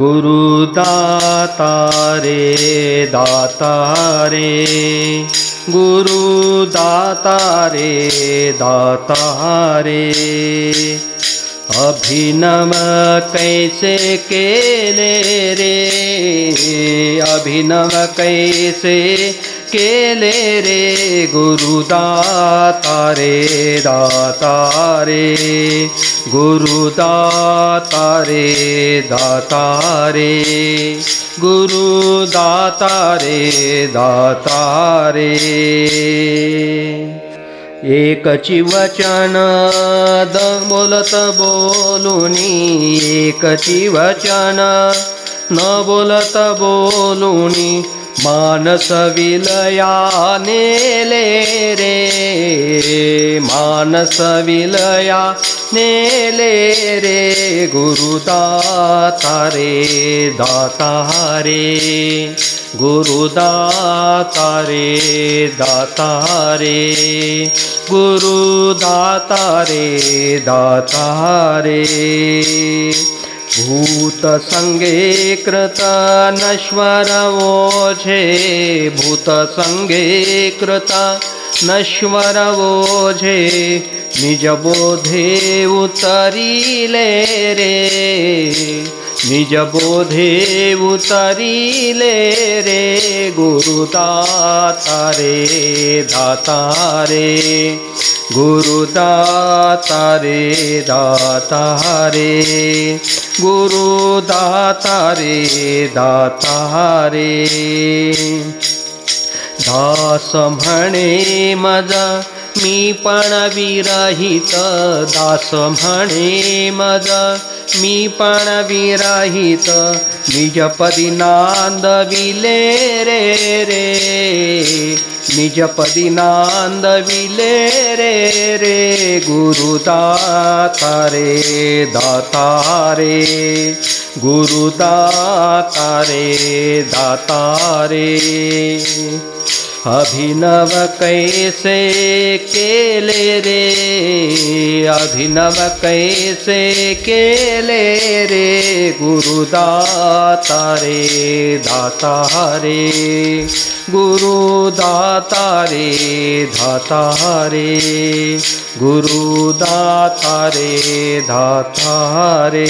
गुरुदाता रे दाता रे, गुरुदाता रे दाता रे। अभिनव कैसे केले रे, अभिनव कैसे केले रे, गुरुदाता रे दाता रे, गुरुदाता रे दाता रे, गुरुदाता रे दाता रे। एकची वचन बोलत बोलुनी, एकची वचन न बोलत बोलुनी, मानस विलया नेले रे, मानस विलया नेले रे, गुरुदाता रे दाता रे, गुरुदाता रे दाता रे, गुरुदाता रे दाता रे। भूत संगे कृत नश्वर ओझे, भूत संगे कृत नश्वर ओझे, निज बोधे उतरिले रे, निज बोधे उतरिले रे, गुरुदाता रे दाता रे, गुरुदाता रे दाता रे, गुरुदाता रे दाता रे। दास म्हणे मज मी पण विरहित, दास म्हणे मज मी पण विरहित, निजपदी नांदविले रे रे, निजपदी नांदविले रे रे, गुरुदाता रे दाता रे, गुरुदाता रे दाता रे। अभिनव कैसे केले रे, अभिनव कैसे केले रे, गुरुदाता रे दाता रे, गुरुदाता रे दाता रे, गुरुदाता रे दाता रे।